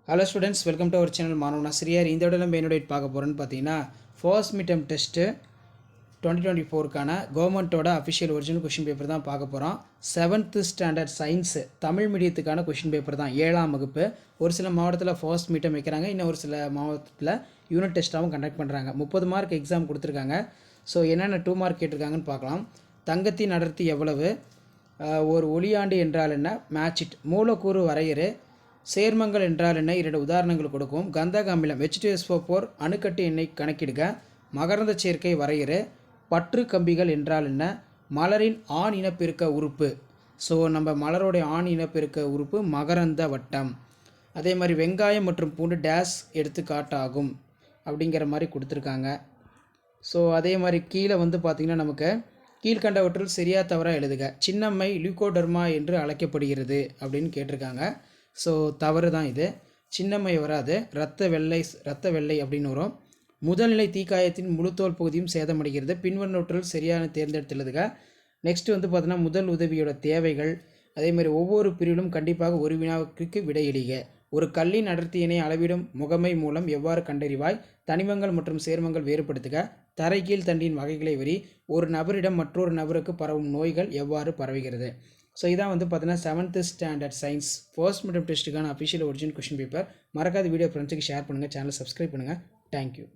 Hello students, welcome to our channel மாணவன் ஆசிரியர். இந்த விட நம்ம என்னோட பார்க்க போகிறோன்னு பார்த்தீங்கன்னா, ஃபர்ஸ்ட் மிட்டம் டெஸ்ட்டு 2024க்கான கவர்மெண்ட்டோட அஃபிஷியல் ஒரிஜினல் கொஷின் பேப்பர் தான் பார்க்க போகிறோம். 7th ஸ்டாண்டர்ட் சயின்ஸு தமிழ் மீடியத்துக்கான கொஷின் பேப்பர் தான், 7ஆம் வகுப்பு. ஒரு சில மாவட்டத்தில் ஃபர்ஸ்ட் மிட்டம் வைக்கிறாங்க, இன்னும் ஒரு சில மாவட்டத்தில் யூனிட் டெஸ்ட்டாகவும் கண்டக்ட் பண்ணுறாங்க. 30 மார்க் எக்ஸாம் கொடுத்துருக்காங்க. ஸோ என்னென்ன 2 மார்க் கேட்டிருக்காங்கன்னு பார்க்கலாம். தங்கத்தின் அடர்த்தி எவ்வளவு, ஒரு ஒளியாண்டு என்றால் என்ன, மேட்ச் இட், மூலக்கூறு வரையறு, சேர்மங்கள் என்றால் என்ன, 2 உதாரணங்கள் கொடுக்கும். கந்தக அமிலம் H2SO4 அணுக்கட்டு எண்ணை கணக்கிடுக, மகரந்த சேர்க்கை வரையறு, பற்று கம்பிகள் என்றால் என்ன, மலரின் ஆண் இனப்பெருக்க உறுப்பு. ஸோ நம்ம மலரோடைய ஆண் இனப்பெருக்க உறுப்பு மகரந்த வட்டம். அதே மாதிரி வெங்காயம் மற்றும் பூண்டு டேஸ் எடுத்துக்காட்டாகும் அப்படிங்கிற மாதிரி கொடுத்துருக்காங்க. ஸோ அதே மாதிரி கீழே வந்து பார்த்திங்கன்னா நமக்கு கீழ்கண்டவற்றில் சரியா தவறாக எழுதுக. சின்னம்மை லியூகோடர்மா என்று அழைக்கப்படுகிறது அப்படின்னு கேட்டிருக்காங்க. ஸோ தவறு தான் இது. சின்னம்மை வராது, இரத்த வெள்ளை அப்படின்னு வரும். முதல்நிலை தீக்காயத்தின் முழுத்தோல் பகுதியும் சேதமடைகிறது. பின்வருவற்றில் சரியான தேர்ந்தெடுத்துள்ளதுக. நெக்ஸ்ட் வந்து பார்த்தீங்கன்னா முதல் உதவியோட தேவைகள். அதே மாதிரி ஒவ்வொரு பிரிவிலும் கண்டிப்பாக ஒரு வினாவுக்கு விடையிடுக. ஒரு கல்லின் அடர்த்தியினை அளவிடும் முகமை மூலம் எவ்வாறு கண்டறிவாய், தனிமங்கள் மற்றும் சேர்மங்கள் வேறுபடுத்துக, தரைக்கீழ் தண்டின் வகைகளை வரி, ஒரு நபரிடம் மற்றொரு நபருக்கு பரவும் நோய்கள் எவ்வாறு பரவுகிறது. ஸோ இதான் வந்து பார்த்தீங்கன்னா 7th standard science first midterm டெஸ்ட்டுக்கான அஃபிஷியல் ஒரிஜினல் கொஷின் பேப்பர். மறக்காத வீடியோ ஃப்ரெண்ட்ஸுக்கு ஷேர் பண்ணுங்கள், சேனலை சப்ஸ்கிரைப் பண்ணுங்கள். தேங்க்யூ.